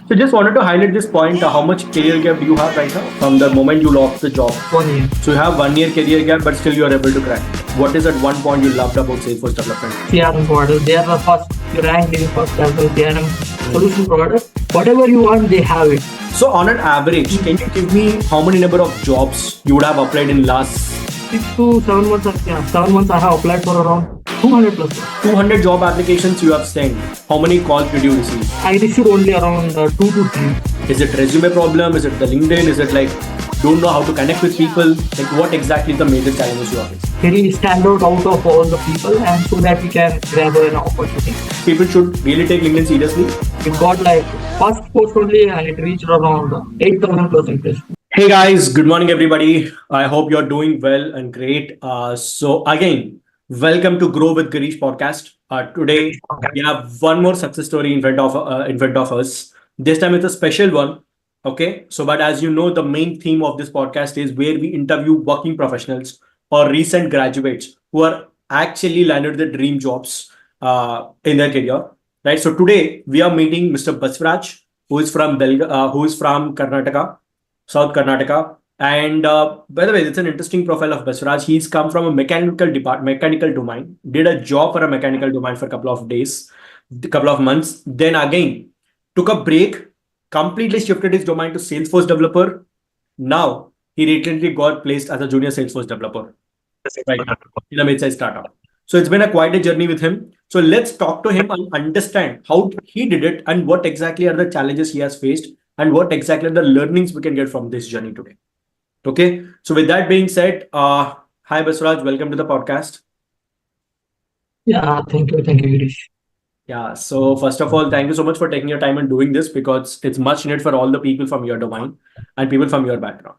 So just wanted to highlight this point. How much career gap do you have right now from the moment you lost the job? 1 year. So you have 1 year career gap, but still you are able to crack. What is that one point you loved about Salesforce development? CRM provider. They are the first ranked in first as a CRM solution provider. Whatever you want, they have it. So on an average, can you give me how many number of jobs you would have applied in last 6 to 7 months. 7 months I have applied for around 200 plus. 200 job applications you have sent? How many calls did you receive? I received only around 2 to 3. Is it resume problem? Is it the LinkedIn? Is it like don't know how to connect with people? Like what exactly is the major challenges you are facing? Very stand out of all the people, and so that we can grab an opportunity. People should really take LinkedIn seriously. It got like first post only, and it reached around 8,000 plus interest. Hey guys, good morning everybody. I hope you're doing well and great. So again, welcome to Grow with Gireesh podcast. Today we have one more success story in front of us. This time it's a special one. Okay. So, but as you know, the main theme of this podcast is where we interview working professionals or recent graduates who are actually landed their dream jobs in their career. Right. So today we are meeting Mr. Basraj, who is from Karnataka. South Karnataka. And by the way, it's an interesting profile of Basraj. He's come from a mechanical domain, did a job for a mechanical domain for a couple of months. Then again, took a break, completely shifted his domain to Salesforce developer. Now, he recently got placed as a junior Salesforce developer, right, in a mid-sized startup. So it's been quite a journey with him. So let's talk to him and understand how he did it and what exactly are the challenges he has faced and what exactly are the learnings we can get from this journey today. Okay. So with that being said, hi Basraj, welcome to the podcast. Yeah, thank you, Gireesh. Yeah. So first of all, thank you so much for taking your time and doing this because it's much needed for all the people from your domain and people from your background.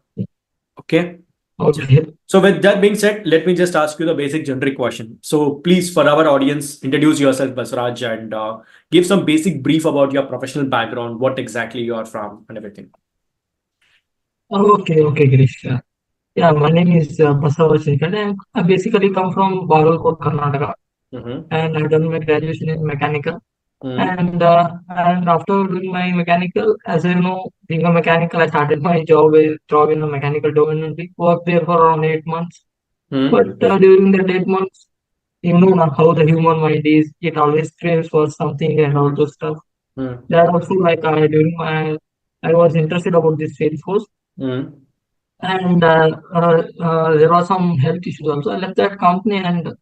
Okay. Okay. So with that being said, let me just ask you the basic generic question. So please, for our audience, introduce yourself, Basraj, and give some basic brief about your professional background, what exactly you are from, and everything. Okay, Gireesh. Yeah, my name is Basava Shekhar, and I basically come from Bagalkot, Karnataka, and I've done my graduation in mechanical. And after doing my mechanical, as you know, being a mechanical, I started my job in the mechanical domain and worked there for around 8 months. But during that 8 months, you know now how the human mind is, it always craves for something and all those stuff. That also like I was interested about this Salesforce. And there was some health issues also. I left that company and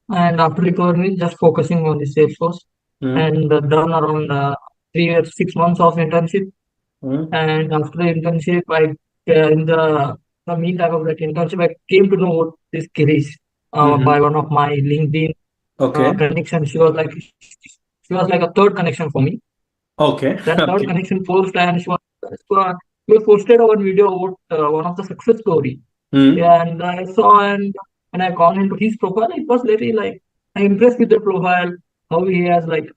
after recovering, just focusing on the Salesforce and done around 3 years, 6 months of internship. And after the internship, in the meantime of that internship, I came to know what this Gireesh by one of my LinkedIn connection. She was like a third connection for me. Okay. That third connection post, and she posted one video about one of the success story. And I saw and I gone into his profile. It was very like I'm impressed with the profile, how he has like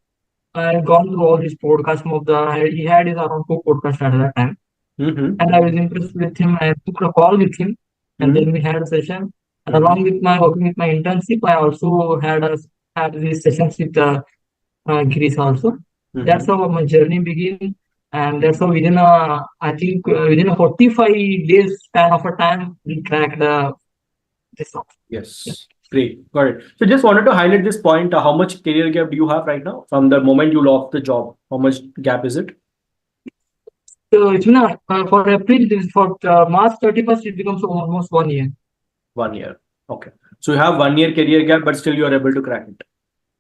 I gone through all his podcasts. He had his around 2 podcasts at that time, and I was impressed with him. I took a call with him, and then we had a session. And along with my working with my internship, I also had these sessions with Gireesh also. That's how my journey began, and that's how within a 45 days span of a time we cracked this off. Yes. Yeah. Great. Got it. So just wanted to highlight this point. How much career gap do you have right now from the moment you lost the job? How much gap is it? So it's not for April. This for March 31st. It becomes almost 1 year. 1 year. Okay. So you have 1 year career gap, but still you are able to crack it.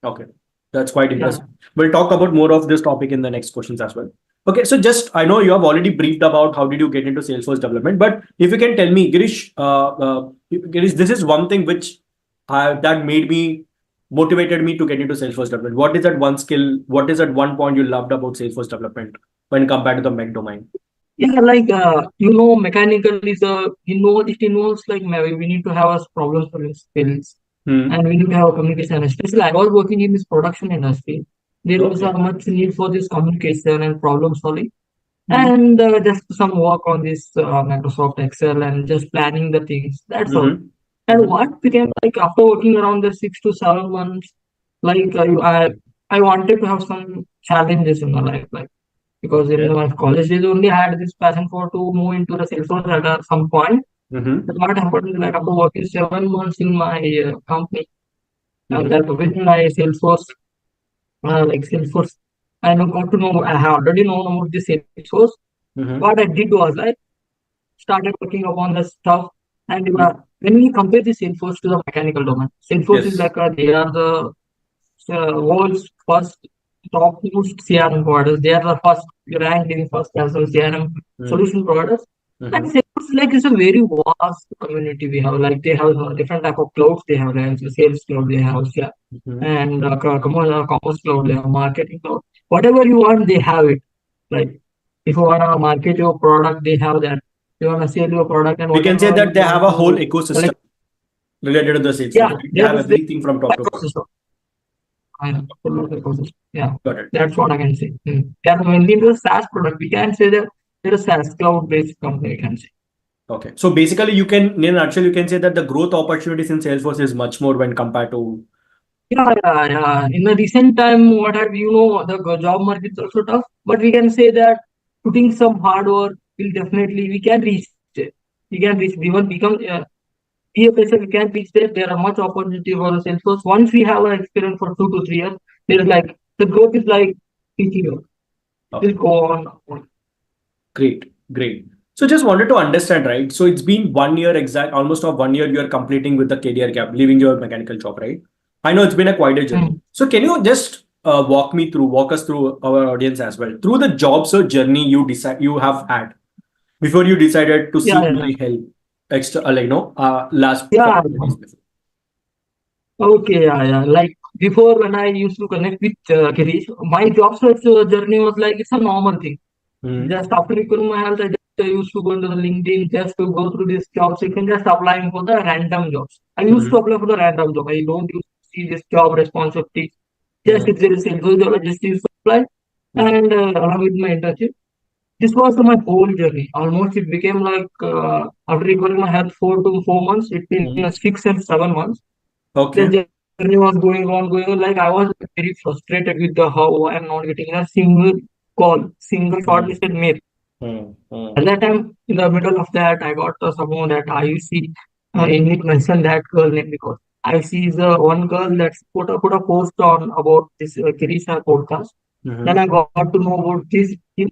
Okay. That's quite interesting. Yeah. We'll talk about more of this topic in the next questions as well. Okay. So just, I know you have already briefed about how did you get into Salesforce development, but if you can tell me, Gireesh, this is one thing which that motivated me to get into Salesforce development. What is that one skill? What is that one point you loved about Salesforce development when compared to the mech domain? Yeah, like mechanical is it involves like we need to have a problem solving skills, and we need to have a communication. Especially, I was working in this production industry. There was much need for this communication and problem solving, and just some work on this Microsoft Excel and just planning the things. That's all. And what became like after working around the 6 to 7 months, like I wanted to have some challenges in my life, like because in my college days only I had this passion for to move into the Salesforce at some point. But what happened is like after working 7 months in my company, that with my Salesforce, Salesforce, I know got to know I have already known about the Salesforce. What I did was like started working upon the stuff. And when we compare the Salesforce to the mechanical domain, Salesforce is like they are the world's first topmost CRM providers. They are the first ranked in first as well CRM solution providers. And Salesforce like is a very vast community we have. Like they have different type of clouds. They have like sales cloud. They have and commerce cloud. They have marketing cloud. Whatever you want, they have it. Like if you wanna market your product, they have that. You wanna sell your product, and we can say whatever that they you have want a whole to ecosystem related to the Salesforce. yeah, They have everything from top to bottom. ecosystem. Yeah, Got it. that's what I can say. Yeah, mainly the SaaS product. We can say that they're a SaaS cloud-based company. We can say. Okay, so basically, you can, in a nutshell, you can say that the growth opportunities in Salesforce is much more when compared to. Yeah. In the recent time, what have the job market is also tough, but we can say that putting some hard work will definitely we can reach it. We can reach. We will become be a person we can reach there. There are much opportunity for the Salesforce. Once we have an experience for 2 to 3 years, there is like the growth is like teaching you. Will go on. Great. So just wanted to understand, right? So it's been 1 year almost of 1 year you are completing with the career gap, leaving your mechanical job, right? I know it's been quite a journey. So can you just walk us through our audience as well through the job search journey you have had before you decided to seek my help extra, last. Yeah. Okay, like before when I used to connect with Gireesh, my job search journey was like it's a normal thing. Just after recording my health, I just used to go into the LinkedIn just to go through this job seeking, just applying for the random jobs. I used to apply for the random job. I don't used to see this job responsibility. Just if there is a job, I just used to apply. And along with my internship, this was my whole journey. Almost it became like after recording my health 4 to 4 months, it became 6 and 7 months. Okay. The journey was going on. Like I was very frustrated with the how I am not getting a single call, single shortlisted mail. At that time, in the middle of that, I got someone that IUC need mention that girl name because IUC is the one girl that's put a post on about this Gireesh podcast. Then I got to know about this him,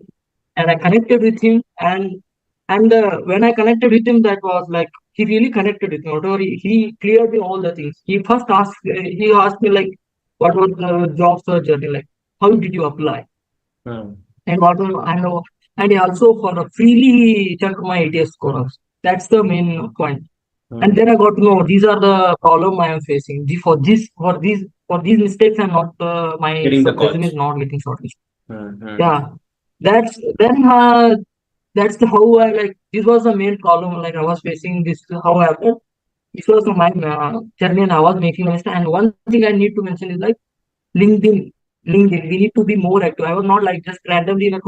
and I connected with him, and when I connected with him, that was like he really connected with me. Whatever he cleared me all the things. He asked me like, what was the job search journey like? How did you apply? And what was I know, and he also for freely checked my ATS scores. That's the main point. And then I got to know these are the problem I am facing. For these mistakes, I'm not my resume is not getting shortlisted. Yeah, that's the how I like. This was the main problem. Like I was facing this. How I happened. This was my journey, and I was making a mistake. And one thing I need to mention is like LinkedIn. LinkedIn. We need to be more active. I was not like just randomly in a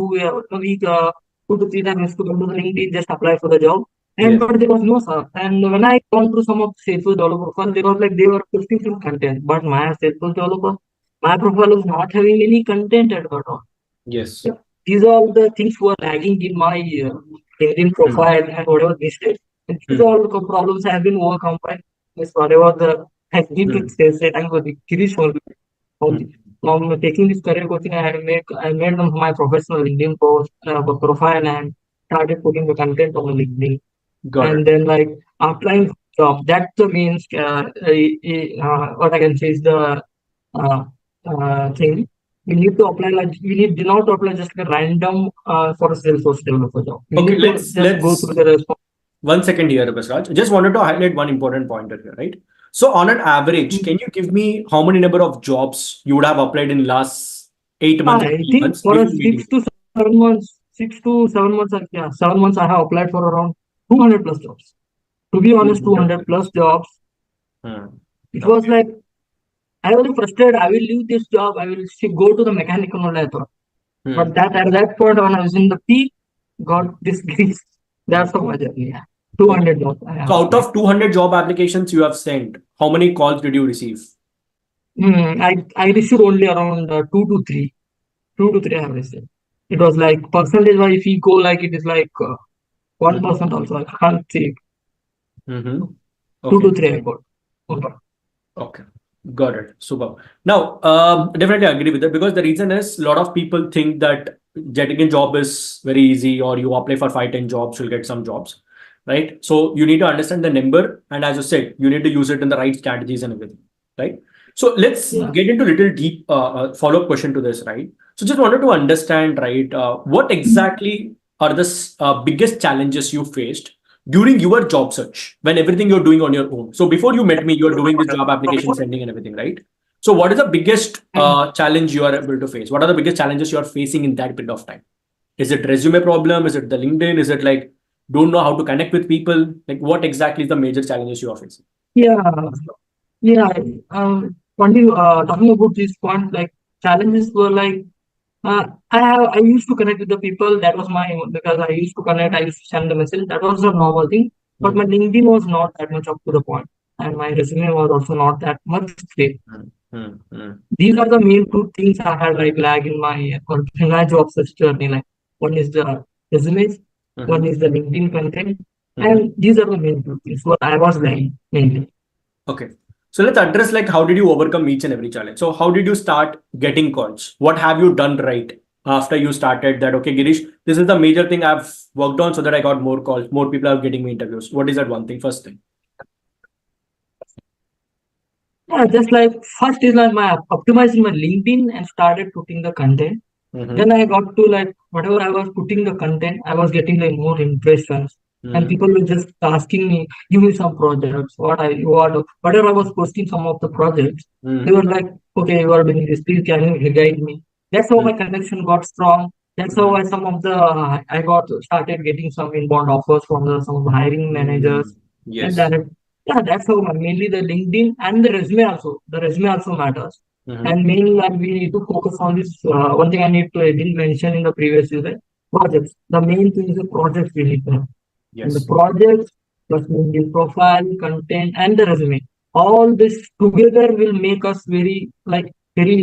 week, 2 to 3 times I used to come to the LinkedIn, just apply for the job. And but there was no sir. And when I gone through some of Salesforce developer profile, there was like they were posting some content. But my Salesforce developer, my profile was not having any content at all. Yes. Yeah. These are the things who are lagging in my LinkedIn profile and whatever mistakes. And these are all the problems have been overcome by this whatever the I need to say I'm going to Gireesh only. From taking this career coaching, I made my professional LinkedIn post profile and started putting the content on the LinkedIn. And then like applying for job, that's the main what I can say is the uh, thing. We need to apply like do not apply just like a random for a Salesforce developer job. We Okay, need to just go through the response. 1 second here, Basraj. Just wanted to highlight one important pointer here, right? So on an average, can you give me how many number of jobs you would have applied in last 8 months? I think for a 6 to 7 months, 6 to 7 months, 7 months I have applied for around 200 plus jobs. To be honest, 200 plus jobs. It was like I was frustrated. I will leave this job. I will go to the mechanical only, I thought. But at that point, when I was in the peak, got this grace. That's how my journey. Yeah. 200 jobs. So out of 200 job applications you have sent, how many calls did you receive? I received only around 2 to 3. 2 to 3 I have received. it was like percentage wise, if we go like it is like 1% also. I can't say. Mm-hmm. 2 Okay. to 3 I got. Okay. Okay. Got it. Super. Now, definitely agree with that because the reason is a lot of people think that getting a job is very easy or you apply for 5, 10 jobs, you'll get some jobs, right? So you need to understand the number. And as you said, you need to use it in the right strategies and everything, right? So let's Yeah. get into a little deep follow-up question to this, right? So just wanted to understand, right, what exactly are the biggest challenges you faced during your job search when everything you're doing on your own? So before you met me, you're doing this job application sending and everything, right? So what is the biggest challenge you are able to face? What are the biggest challenges you are facing in that period of time? Is it resume problem? Is it the LinkedIn? Is it like don't know how to connect with people? Like what exactly is the major challenges you are facing? Yeah. Yeah. Talking about this point, like challenges were like I used to connect with the people. That was my because I used to connect. I used to send the message. That was a normal thing. But my LinkedIn was not that much up to the point, and my resume was also not that much great. Hmm, hmm, hmm, These are the main two things I had like lag in my job search journey. Like one is the resumes, one mhm, is the LinkedIn content, mhm. and these are the main two things what I was lagging mainly. Okay. So let's address like how did you overcome each and every challenge? So how did you start getting calls? What have you done right after you started that? Okay, Girish, this is the major thing I've worked on so that I got more calls, more people are getting me interviews. What is that one thing? First thing. Yeah, just like first is like my optimizing my LinkedIn and started putting the content. Mm-hmm. Then I got to like whatever I was putting the content, I was getting like more impressions. And Mm-hmm. people were just asking me, give me some projects. Whatever I was posting some of the projects, they Mm-hmm. were like, okay, you are doing this, please can you guide me? That's how my connection got strong. That's how Mm-hmm. I got started getting some inbound offers from some of the hiring Mm-hmm. managers and Yes. direct. Yeah, that's how mainly the LinkedIn and the resume also. The resume also matters. Mm-hmm. And mainly, like, we need to focus on this. One thing I didn't mention in the previous is that projects. The main thing is the projects we need to have. And the Yes. projects, plus LinkedIn profile, content, and the resume. All this together will make us very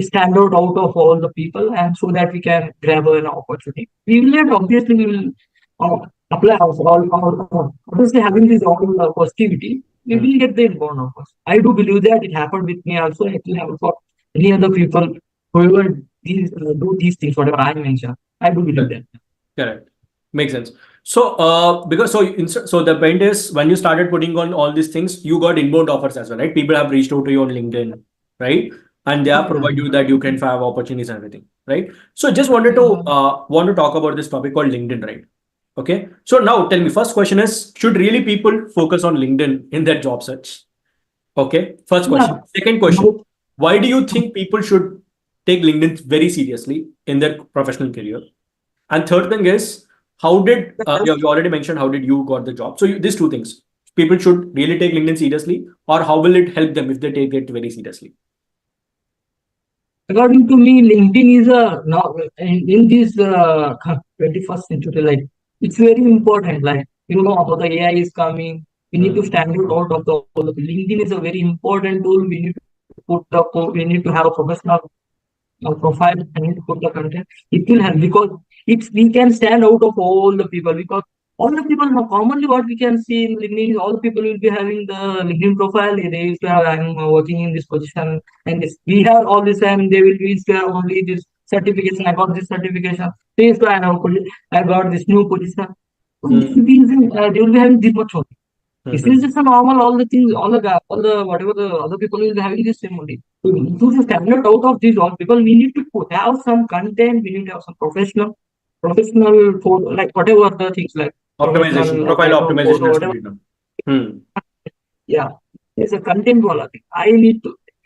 stand out of all the people, and so that we can grab an opportunity. We will not obviously we will apply all obviously having this all positivity. We Mm. will get the inbound offers. I do believe that it happened with me also. It will happen for any other people whoever do these things, whatever I mentioned. I do believe Correct. that. Correct. Makes sense. So, because so the point is when you started putting on all these things, you got inbound offers as well, right? People have reached out to you on LinkedIn, right? And they have Yeah, provided you that you can have opportunities and everything, right? So, just wanted to yeah. talk about this topic called LinkedIn, right? Okay. So now tell me, first question is, should really people focus on LinkedIn in their job search? Okay. First Yeah. question. Second question, No, why do you think people should take LinkedIn very seriously in their professional career? And third thing is, how did you already mentioned how did you got the job? So these two things, people should really take LinkedIn seriously, or how will it help them if they take it very seriously? according to me, LinkedIn is a now in this 21st century. Like it's very important. Like you know about the AI is coming. We need to Hmm. stand out of the all of it. LinkedIn is a very important tool. We need to have a professional profile and need to put the content. It will help because it's we can stand out of all the people because all the people now commonly what we can see in LinkedIn is all the people will be having the LinkedIn profile. They used to have I'm working in this position and this we have all this and they will used to have only this certification. I got this certification. They used to I got this new position. So this Hmm. means they will be having this much only. This is Hmm. just a normal, all the things, all the whatever the other people will be having this same only. So to stand out of these all people, we need to have some content, we need to have some professional photo, like whatever the things like Optimization, professional profile background optimization photo, has to whatever. be done. Hmm. Yeah, there's a content wala thing.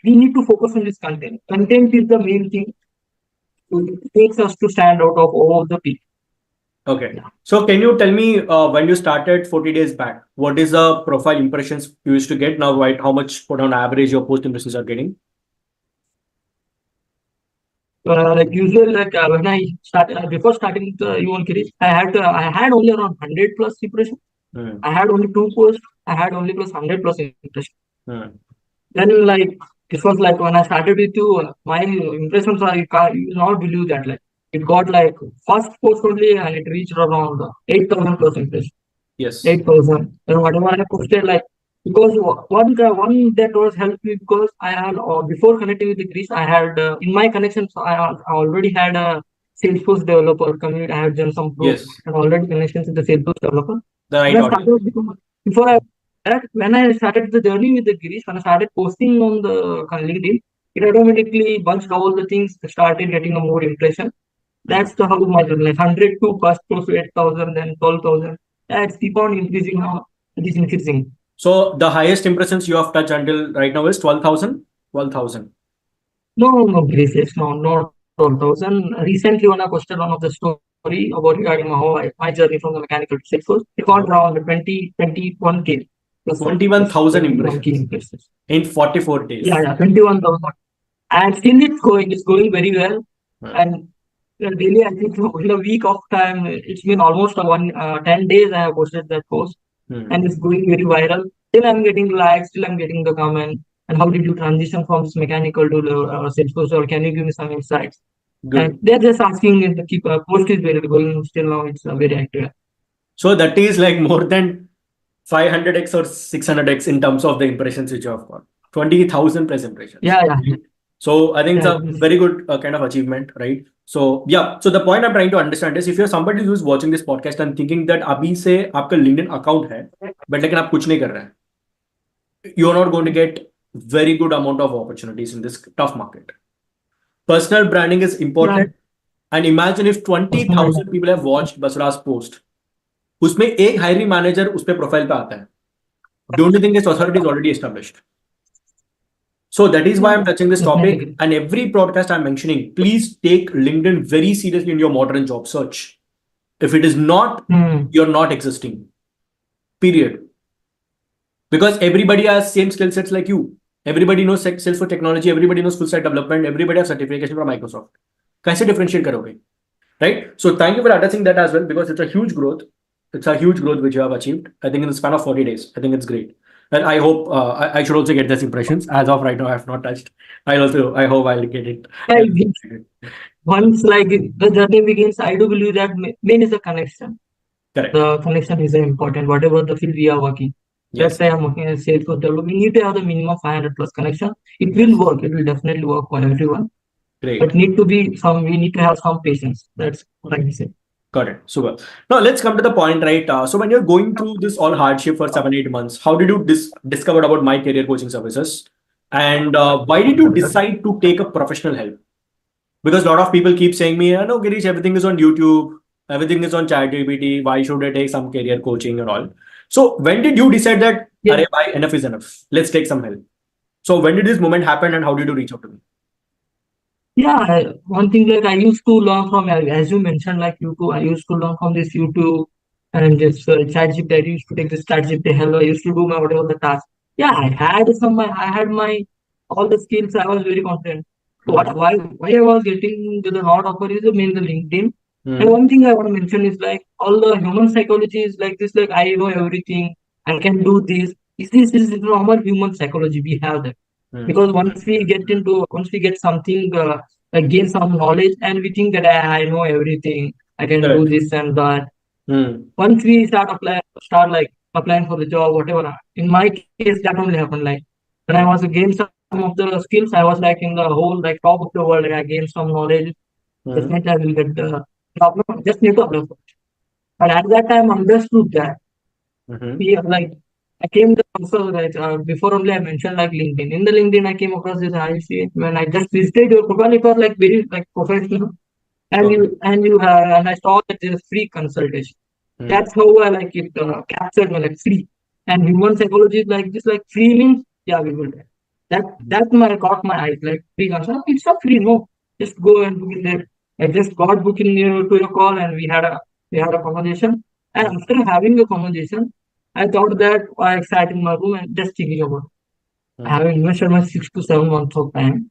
We need to focus on this content. Content is the main thing. It takes us to stand out of all the people. Okay. Yeah. So can you tell me when you started 40 days back, what is the profile impressions you used to get now, right? How much put on average your post impressions are getting? Like usually, like when I started before starting the even career, I had only around 100 plus impression. Hmm. I had only two posts. I had only plus 100 plus impression. Hmm. Then like this was like when I started with you, my impressions are you will not believe that like. it got like first post only, and it reached around 8,000 plus impressions. Yes. 8,000. And whatever I posted, like, because one that was helped me because I had before connecting with the Greece, I had in my connections I already had a Salesforce developer community. I had done some group Yes. and already connections with the Salesforce developer. The right When I audience. started before when I started the journey with the Greece, when I started posting on the LinkedIn, it automatically bunched all the things, started getting a more impression. That's the how much like 100 to first close to 8,000, then 12,000. That's keep on increasing now. It is increasing. So the highest impressions you have touched until right now is 12,000? 12,000. No, Gireesh, no, not 12,000. Recently, when I posted one of the story about regarding my journey from the mechanical to Salesforce, it got around 21K. 21,000 21K impressions impressions. in 44 days. Yeah, 21,000. And still it's going very well. And daily, I think in a week of time, it's been almost 10 days I have posted that post, and it's going very viral. Still, I'm getting likes, still, I'm getting the comment. And how did you transition from this mechanical to the Salesforce, or can you give me some insights? Good. And they're just asking if the keep post is very going still now, it's very active. So that is like more than 500x or 600x in terms of the impressions which you have got. 20,000 plus impressions. Yeah. So I think it's Yeah, a very good kind of achievement, right? So yeah. So the point I'm trying to understand is if you're somebody who's watching this podcast and thinking that अभी से आपका LinkedIn account है, but लेकिन आप कुछ नहीं कर रहे हैं, you're not going to get very good amount of opportunities in this tough market. Personal branding is important. And imagine if 20,000 people have watched Basra's post. उसमें एक hiring manager उस पे profile पे आता है. Don't you think this authority is already established? So that is why I'm touching this topic. And every podcast I'm mentioning, please take LinkedIn very seriously in your modern job search. If it is not, you're not existing. Period. Because everybody has same skill sets like you. Everybody knows Salesforce technology. Everybody knows full stack development. Everybody has certification from Microsoft. कैसे differentiate करोगे? Right? So thank you for addressing that as well, because it's a huge growth. It's a huge growth which you have achieved. I think in the span of 40 days. I think it's great. And I hope I should also get these impressions. As of right now, I have not touched. I hope I'll get it. Once like the journey begins, I do believe that main is the connection. Correct. The connection is important, whatever the field we are working. Let's say I'm working as Salesforce developer, we need to have the minimum 500 plus connection. It will work. It will definitely work for everyone. Great. But we need to have some patience. That's what I say. Got it. Super. Now let's come to the point, right? So when you're going through this all hardship for 7-8 months, how did you discover about My Career Coaching Services? And why did you decide to take a professional help? Because a lot of people keep saying me, no, Gireesh, everything is on YouTube. Everything is on ChatGPT. Why should I take some career coaching and all? So when did you decide that, Arey bhai, enough is enough? Let's take some help. So when did this moment happen and how did you reach out to me? Yeah, one thing like I used to learn from, as you mentioned, like YouTube, I used to learn from this YouTube and this ChatGPT. I used to take this ChatGPT hello. I used to do my whatever the task. Yeah, I had my all the skills. I was very confident. So why I was getting to the not offer is mainly the LinkedIn. And one thing I want to mention is like all the human psychology is like this. Like I know everything. I can do this. This is normal human psychology. We have that. Because once we get something, like gain some knowledge, and we think that I know everything, I can do this and that. Once we start applying for the job, whatever. In my case, that only happened. Like when I was gained some of the skills, I was like in the whole like top of the world. Like I gained some knowledge. Definitely, I will get the job. No, just need to apply for it. But at that time, I understood that. Like I came to also like before only I mentioned like LinkedIn. In the LinkedIn, I came across this IC when I just visited your profile. It was like very like professional, and I saw that there's free consultation. That's how I like it captured me like free. And human psychology is like this, like free means yeah we will. That caught my eyes like free consult. It's not free, no. Just go and book it there. I just got booking to your call, and we had a conversation. And after having a conversation, I thought that I sat in my room and just thinking about it. I have invested my 6 to 7 months of time.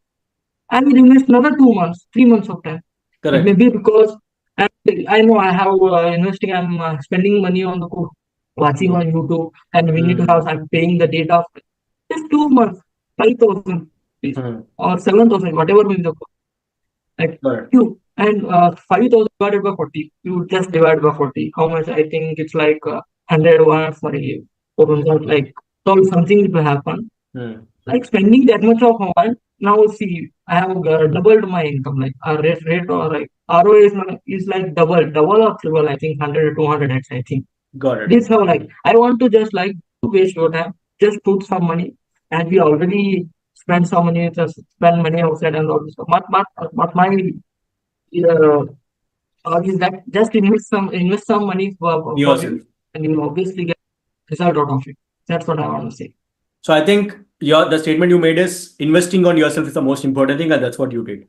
I will invest another 2 months, 3 months of time. Correct. Maybe because I know I have investing, I'm spending money on the course, watching on YouTube, and we need to have, I'm paying the data. Just 2 months, 5,000 or 7,000, whatever may be the cost. Like, And 5,000 divided by 40, you just divide by 40. How much? I think it's like 100 one for a like so something will happen. Like spending that much of amount. Now see, I have doubled my income. Like our rate or like ROA is like double or triple. I think 100 or 200x. I think. Got it. This how like I want to just like to waste your time. Just put some money, and we already spend some money. Just spend money outside and all this stuff. But my uh, is that just invest some money for Yourself. you, and you obviously get result out of it. That's what I want to say. So I think the statement you made is investing on yourself is the most important thing, and that's what you did.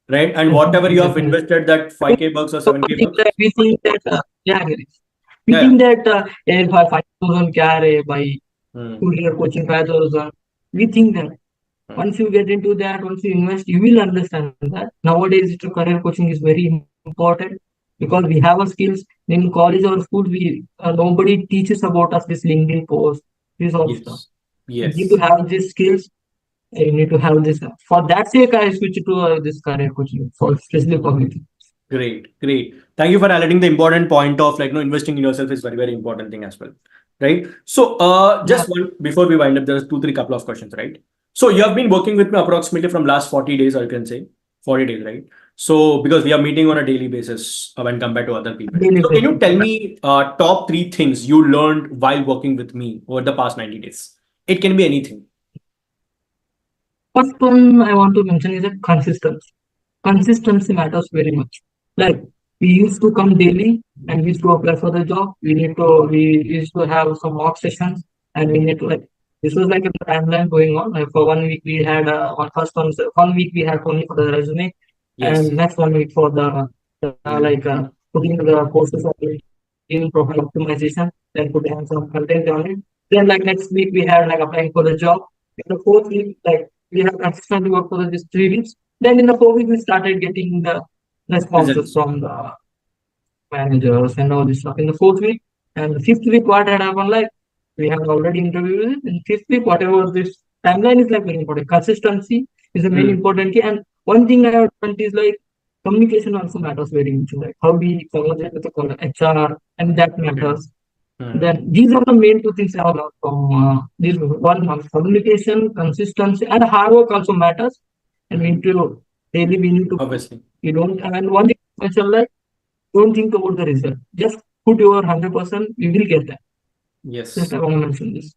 Right? And whatever you have invested, that 5K bucks or 7K bucks. We think that yeah, we Yeah, think that if 5,000 carry by Hmm. 2 year coaching 5,000, we think that once you get into that, once you invest, you will understand that nowadays career coaching is very important because we have a skills in college or school. We nobody teaches about us this LinkedIn post, this all stuff. Yes. You need to have these skills. You need to have this. For that sake, I switched to this career coaching for especially for me. Great. Thank you for highlighting the important point of investing in yourself is very, very important thing as well. Right. So just one before we wind up, there's 2, 3 couple of questions, right? So you have been working with me approximately from last 40 days, or you can say 40 days, right? So because we are meeting on a daily basis when compared to other people. So can you tell me top 3 things you learned while working with me over the past 90 days? It can be anything. First one I want to mention is that consistency. Consistency matters very much. Like we used to come daily and we used to apply for the job. We used to have some mock sessions and we need to like this was like a timeline going on. Like for 1 week we had one week we had only for the resume, and next 1 week for the putting the courses of in profile optimization, then putting some content on it. Then like next week we had like applying for the job. In the 4th week, like we have consistently worked for these 3 weeks. Then in the 4th week we started getting the responses from the managers and all this stuff in the 4th week. And the 5th week, what had happened, like we have already interviewed. In 5th week, whatever this timeline is like very important. Consistency is the main important key. And one thing I have learned is like communication also matters very much. Like how we communicate with the HR, and that matters. Then these are the main 2 things I have learned from this one month. Communication, consistency, and hard work also matters. And we need to daily we need to Obviously. you don't and one thing I mentioned, like don't think about the result. Just put your 100%, you will get that. Yes. Just I want to mention this.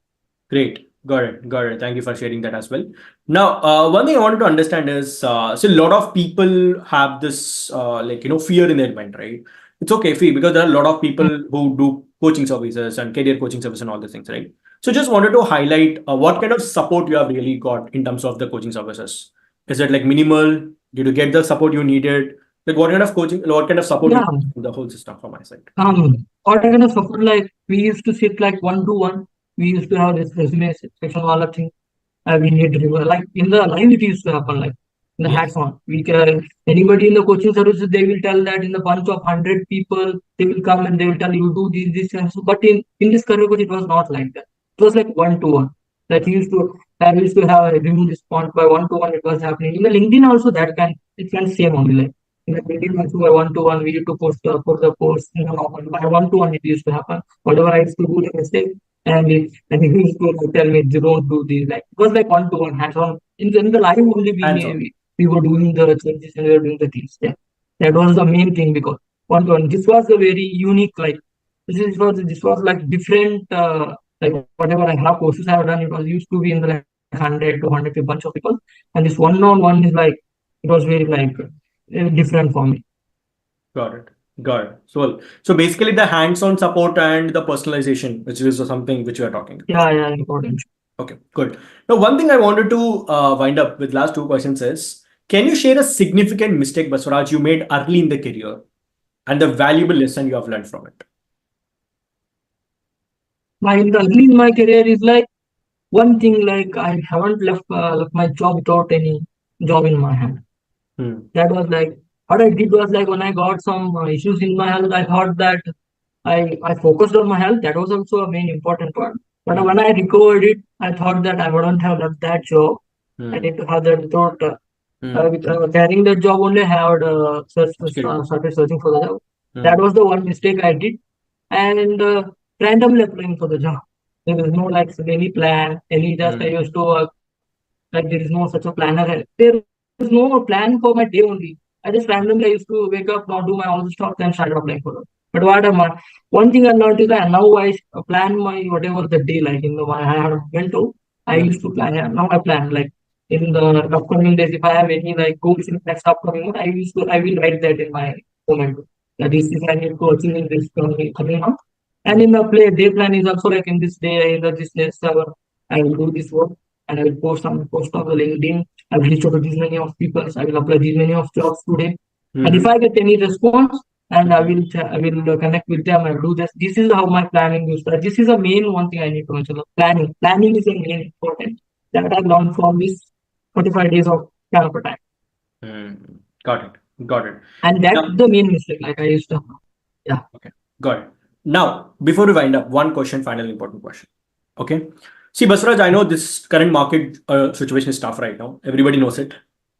Great. Got it. Thank you for sharing that as well. Now, one thing I wanted to understand is, so a lot of people have this, fear in their mind, right? It's okay, fee, because there are a lot of people who do coaching services and career coaching service and all these things, right? So just wanted to highlight what kind of support you have really got in terms of the coaching services. Is it like minimal? Did you get the support you needed? Like what kind of support you need in the whole system from my side? What kind of support, like we used to sit like 1-to-1. We used to have this resume section, all the things. We need like in the live it used to happen, like in the hacks on. We can anybody in the coaching services, they will tell that in the bunch of 100 people, they will come and they will tell you do this and so. But in this career coach, it was not like that. It was like 1-to-1. Like we used to have a review response by 1-to-1. It was happening in the LinkedIn also. It can same only like. In the LinkedIn also by 1-to-1, we used to post for the post. By 1-to-1, it used to happen. Whatever I used to do the mistake, and he used to like, tell me don't do this. Like it was like 1-to-1 hands on. In the live only we were doing the changes and we were doing the things. Yeah, that was the main thing because 1-to-1. This was a very unique like this was like different. Like whatever I have courses I have done, it was used to be in the like 100 to 150 bunch of people, and this one-on-one is like it was very like different for me. Got it. So basically the hands-on support and the personalization, which is something which you are talking about. Yeah, important. Okay, good. Now, one thing I wanted to wind up with last 2 questions is, can you share a significant mistake, Baswaraj, you made early in the career and the valuable lesson you have learned from it? Early in my career is like one thing, like I haven't left my job without any job in my hand. That was like what I did was like when I got some issues in my health, I thought that I focused on my health. That was also a main important part. But when I recovered it, I thought that I wouldn't have left that job. I need to have that without With carrying that job only, I had started searching for the job. That was the one mistake I did, and randomly applying for the job. There was no like any plan, any just I used to like there is no such a planner. There is no plan for my day only. I just randomly I used to wake up, not do my all the stuff, then start applying for it. But what am I? One thing I learned is that now I plan my whatever the day like in the one I had went to. I used to plan. Now I plan like in the upcoming days. If I have any like goals in next upcoming month, I will write that in my moment. That this is I need to achieve in this coming month. And in the day plan is also like in this day, in this next hour, I will do this work and I will post on the LinkedIn. I will reach out to these many of people. I will apply these many of jobs today. And if I get any response, and I will connect with them. I will do this. This is how my planning is. This is the main one thing I need to mention. Planning. Planning is the main important that I learned from this 45 days of developer time. Got it. Got it. And that's the main mistake. Like I used to. Yeah. Okay. Got it. Now, before we wind up, one question, final important question. Okay. See, Basraj, I know this current market situation is tough right now. Everybody knows it,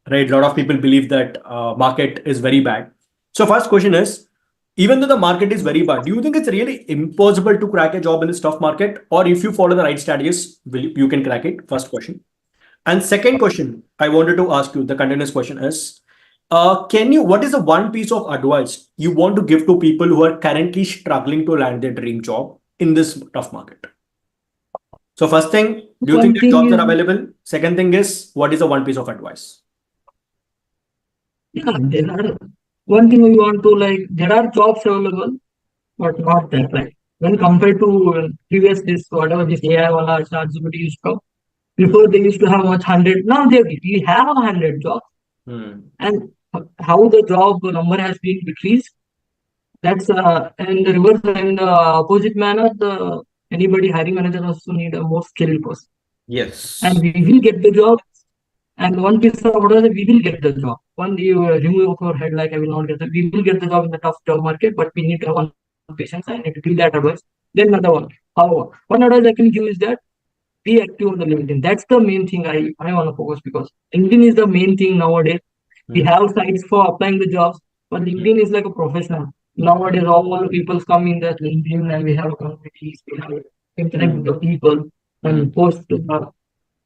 right? A lot of people believe that market is very bad. So first question is, even though the market is very bad, do you think it's really impossible to crack a job in this tough market? Or if you follow the right strategies, you can crack it? First question. And second question I wanted to ask you, the continuous question is, what is the one piece of advice you want to give to people who are currently struggling to land their dream job in this tough market? So first thing, do you think that jobs are available? Second thing is, what is the one piece of advice? Yeah, there are one thing we want to like, there are jobs available, but not that like when compared to previous this whatever this AI wala ChatGPT used to before they used to have much 100, now we have 100 jobs. And how the job number has been decreased, that's in the reverse, in the opposite manner, the anybody hiring manager also need a more skilled person. Yes. And we will get the job. And one piece of order that we will get the job. One you remove your head like I will not get the. We will get the job in the tough job market, but we need to have one patience. I need to give that advice. Then another one. However, one advice I can give is that be active on the LinkedIn. That's the main thing I want to focus because LinkedIn is the main thing nowadays. We have sites for applying the jobs, but LinkedIn is like a professional. Nowadays, all the people come in that LinkedIn and we have communities, we have interact with the people and post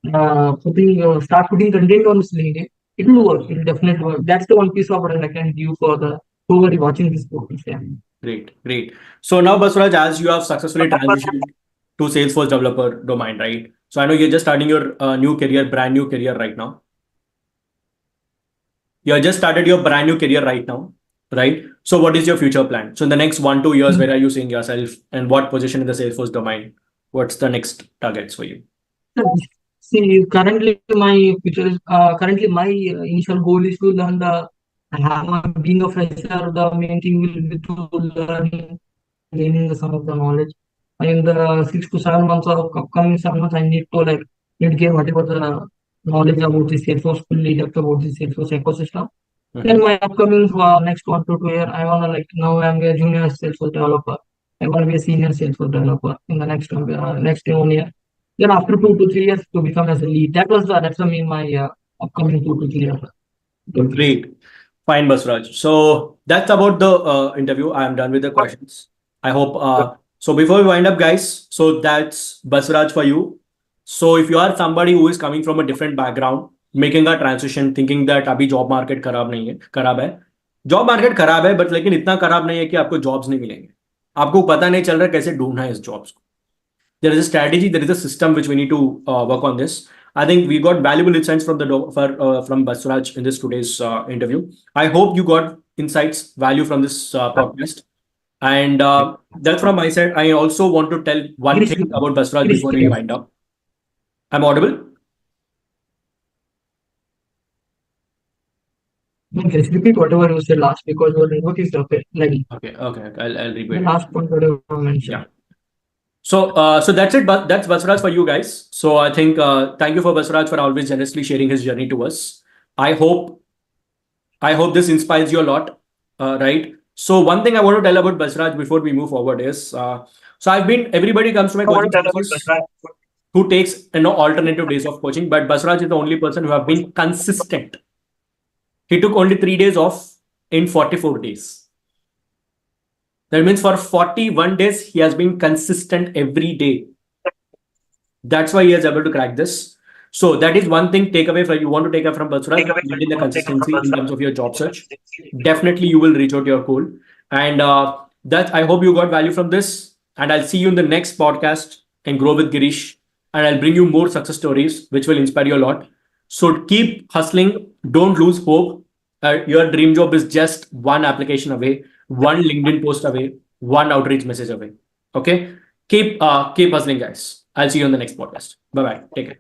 start putting content on this LinkedIn. It will work. It will definitely work. That's the one piece of advice I can give for the who are watching this program. Great. So now, Basraj, as you have successfully transitioned to Salesforce developer domain, right? So I know you're just starting your brand new career right now. You have just started your brand new career right now, right? So what is your future plan? So in the next 1-2 years, where are you seeing yourself and what position in the Salesforce domain? What's the next targets for you? See, currently my future is currently my initial goal is to learn being a fresher. The main thing will be to learn gaining some of the knowledge. In the 6 to 7 months of upcoming 7 months, I need to gain whatever the knowledge about the Salesforce, fully depth about the Salesforce ecosystem. Then my upcoming next 1 to 2 year, I want to like now I'm a junior Salesforce developer. I want to be a senior Salesforce developer in the next 1 year. Then after 2 to 3 years to become as a lead. That's the main my upcoming 2 to 3 years. Great. Fine, Basraj. So that's about the interview. I am done with the questions. I hope. So before we wind up, guys, so that's Basraj for you. So if you are somebody who is coming from a different background, making a transition, thinking that अभी job market खराब है, job market खराब है, but लेकिन इतना खराब नहीं है कि आपको jobs नहीं मिलेंगे. आपको पता नहीं चल रहा कैसे ढूंढना है इस jobs को. There is a strategy, there is a system which we need to work on this. I think we got valuable insights from from Basraj in this today's interview. I hope you got insights, value from this podcast. And that's from my side. I also want to tell one thing about Basraj before we wind up. I'm audible? Okay, repeat whatever you said last because your network is okay. Okay. I'll repeat. The last point whatever you mentioned. Yeah. So that's it. But that's Basraj for you guys. So I think thank you for Basraj for always generously sharing his journey to us. I hope this inspires you a lot, right? So one thing I want to tell about Basraj before we move forward is so everybody comes to my coaching classes who takes alternative days of coaching, but Basraj is the only person who have been consistent He took only 3 days off in 44 days. That means for 41 days, he has been consistent every day. That's why he is able to crack this. So that is one thing takeaway from you want to take away from Batsura, maintain the consistency in terms of your job search. Definitely you will reach out to your goal. And that I hope you got value from this. And I'll see you in the next podcast and Grow with Gireesh. And I'll bring you more success stories, which will inspire you a lot. So keep hustling. Don't lose hope. Your dream job is just one application away, one LinkedIn post away, one outreach message away. Okay. Keep hustling, guys. I'll see you on the next podcast. Bye-bye. Take care.